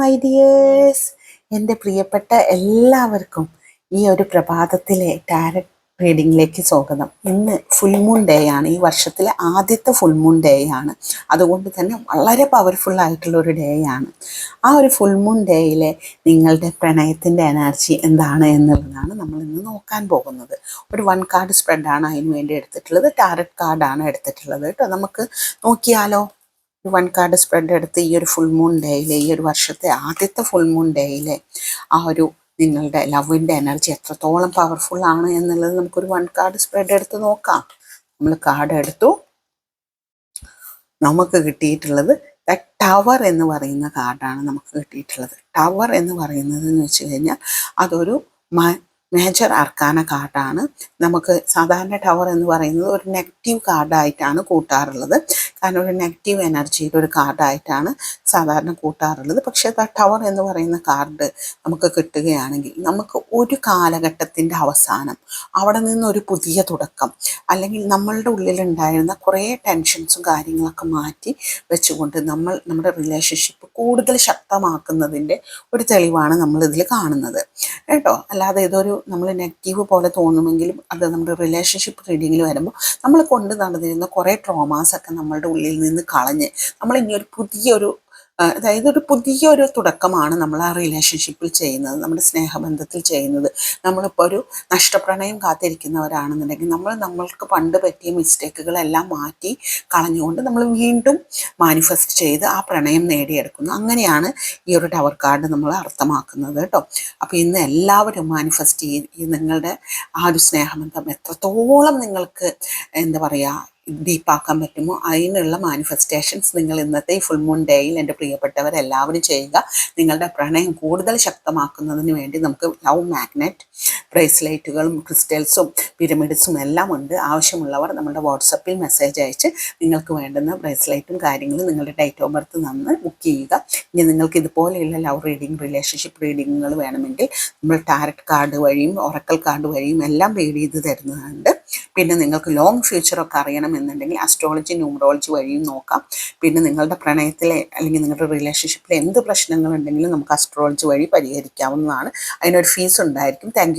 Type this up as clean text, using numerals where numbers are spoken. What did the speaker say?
My dears, എൻ്റെ പ്രിയപ്പെട്ട എല്ലാവർക്കും ഈ ഒരു പ്രഭാതത്തിലെ ടാരറ്റ് റീഡിങ്ങിലേക്ക് സ്വാഗതം. ഇന്ന് ഫുൾ മൂൺ ഡേ ആണ്. ഈ വർഷത്തിലെ ആദ്യത്തെ ഫുൾ മൂൺ ഡേ ആണ്. അതുകൊണ്ട് തന്നെ വളരെ പവർഫുൾ ആയിട്ടുള്ള ഒരു ഡേ ആണ്. ആ ഒരു ഫുൾ മൂൺ ഡേയിലെ നിങ്ങളുടെ പ്രണയത്തിൻ്റെ എനർജി എന്താണ് എന്നുള്ളതാണ് നമ്മൾ ഇന്ന് നോക്കാൻ പോകുന്നത്. ഒരു 1 കാർഡ് സ്പ്രെഡാണ് അതിന് വേണ്ടി എടുത്തിട്ടുള്ളത്. ടാരറ്റ് കാർഡാണ് എടുത്തിട്ടുള്ളത് കേട്ടോ. നമുക്ക് നോക്കിയാലോ. 1 കാർഡ് സ്പ്രെഡ് എടുത്ത് ഈ ഒരു ഫുൾ മൂൺ ഡേയിലെ, ഈ ഒരു വർഷത്തെ ആദ്യത്തെ ഫുൾ മൂൺ ഡേയിലെ ആ ഒരു നിങ്ങളുടെ ലവിൻ്റെ എനർജി എത്രത്തോളം പവർഫുൾ ആണ് എന്നുള്ളത് നമുക്കൊരു 1 കാർഡ് സ്പ്രെഡ് എടുത്ത് നോക്കാം. നമ്മൾ കാർഡ് എടുത്തു. നമുക്ക് കിട്ടിയിട്ടുള്ളത് ടവർ എന്ന് പറയുന്ന കാർഡാണ് നമുക്ക് കിട്ടിയിട്ടുള്ളത്. ടവർ എന്ന് പറയുന്നത് എന്ന് വെച്ച് കഴിഞ്ഞാൽ അതൊരു മേജർ അർക്കാന കാർഡാണ്. നമുക്ക് സാധാരണ ടവർ എന്ന് പറയുന്നത് ഒരു നെഗറ്റീവ് കാർഡായിട്ടാണ് കൂട്ടാറുള്ളത്. കാരണം ഒരു നെഗറ്റീവ് എനർജിയുടെ ഒരു കാർഡായിട്ടാണ് സാധാരണ കൂട്ടാറുള്ളത്. പക്ഷേ ടവർ എന്ന് പറയുന്ന കാർഡ് നമുക്ക് കിട്ടുകയാണെങ്കിൽ നമുക്ക് ഒരു കാലഘട്ടത്തിൻ്റെ അവസാനം, അവിടെ നിന്നൊരു പുതിയ തുടക്കം, അല്ലെങ്കിൽ നമ്മളുടെ ഉള്ളിലുണ്ടായിരുന്ന കുറേ ടെൻഷൻസും കാര്യങ്ങളൊക്കെ മാറ്റി വെച്ചുകൊണ്ട് നമ്മുടെ റിലേഷൻഷിപ്പ് കൂടുതൽ ശക്തമാക്കുന്നതിൻ്റെ ഒരു തെളിവാണ് നമ്മളിതിൽ കാണുന്നത് കേട്ടോ. അല്ലാതെ ഇതൊരു നമ്മൾ നെഗറ്റീവ് പോലെ തോന്നുമെങ്കിലും അത് നമ്മുടെ റിലേഷൻഷിപ്പ് റീഡിങ്ങിൽ വരുമ്പോൾ നമ്മൾ കൊണ്ട് നടന്നിരുന്ന കുറേ ട്രോമാസൊക്കെ നമ്മളുടെ ഉള്ളിൽ നിന്ന് കളഞ്ഞ് നമ്മൾ ഇനി ഒരു അതായത് ഒരു പുതിയൊരു തുടക്കമാണ് നമ്മൾ ആ റിലേഷൻഷിപ്പിൽ ചെയ്യുന്നത്, നമ്മുടെ സ്നേഹബന്ധത്തിൽ ചെയ്യുന്നത്. നമ്മളിപ്പോൾ ഒരു നഷ്ടപ്രണയം കാത്തിരിക്കുന്നവരാണെന്നുണ്ടെങ്കിൽ നമ്മൾക്ക് പണ്ട് പറ്റിയ മിസ്റ്റേക്കുകളെല്ലാം മാറ്റി കളഞ്ഞുകൊണ്ട് നമ്മൾ വീണ്ടും മാനിഫെസ്റ്റ് ചെയ്ത് ആ പ്രണയം നേടിയെടുക്കുന്നു. അങ്ങനെയാണ് ഈ ഒരു ടവർ കാർഡ് നമ്മൾ അർത്ഥമാക്കുന്നത് കേട്ടോ. അപ്പോൾ ഇന്ന് എല്ലാവരും മാനിഫെസ്റ്റ് ചെയ്ത് നിങ്ങളുടെ ആ ഒരു സ്നേഹബന്ധം എത്രത്തോളം നിങ്ങൾക്ക് എന്താ പറയുക ഡീപ്പാക്കാൻ പറ്റുമോ അതിനുള്ള മാനിഫെസ്റ്റേഷൻസ് നിങ്ങൾ ഇന്നത്തെ ഈ ഫുൾ മൂൺ ഡേയിൽ എൻ്റെ പ്രിയപ്പെട്ടവരെല്ലാവരും ചെയ്യുക. നിങ്ങളുടെ പ്രണയം കൂടുതൽ ശക്തമാക്കുന്നതിന് വേണ്ടി നമുക്ക് ലവ് മാഗ്നറ്റ് ബ്രേസ്ലെറ്റുകളും ക്രിസ്റ്റൽസും പിരമിഡ്സും എല്ലാം ഉണ്ട്. ആവശ്യമുള്ളവർ നമ്മുടെ വാട്സപ്പിൽ മെസ്സേജ് അയച്ച് നിങ്ങൾക്ക് വേണ്ടുന്ന ബ്രേസ്ലെറ്റും കാര്യങ്ങളും നിങ്ങളുടെ ഡേറ്റ് ഓഫ് ബർത്ത് തന്ന് ബുക്ക് ചെയ്യുക. ഇനി നിങ്ങൾക്ക് ഇതുപോലെയുള്ള ലവ് റീഡിങ്, റിലേഷൻഷിപ്പ് റീഡിങ്ങുകൾ വേണമെങ്കിൽ നമ്മൾ ടാരറ്റ് കാർഡ് വഴിയും ഒറക്കൽ കാർഡ് വഴിയും എല്ലാം റീഡ് ചെയ്ത് തരുന്നുണ്ട്. പിന്നെ നിങ്ങൾക്ക് ലോങ് ഫ്യൂച്ചറൊക്കെ അറിയണമെന്നുണ്ടെങ്കിൽ അസ്ട്രോളജി, ന്യൂമറോളജി വഴിയും നോക്കാം. പിന്നെ നിങ്ങളുടെ പ്രണയത്തിലെ അല്ലെങ്കിൽ നിങ്ങളുടെ റിലേഷൻഷിപ്പിലെ എന്ത് പ്രശ്നങ്ങളുണ്ടെങ്കിലും നമുക്ക് അസ്ട്രോളജി വഴി പരിഹരിക്കാവുന്നതാണ്. അതിനൊരു ഫീസ് ഉണ്ടായിരിക്കും. Thank you.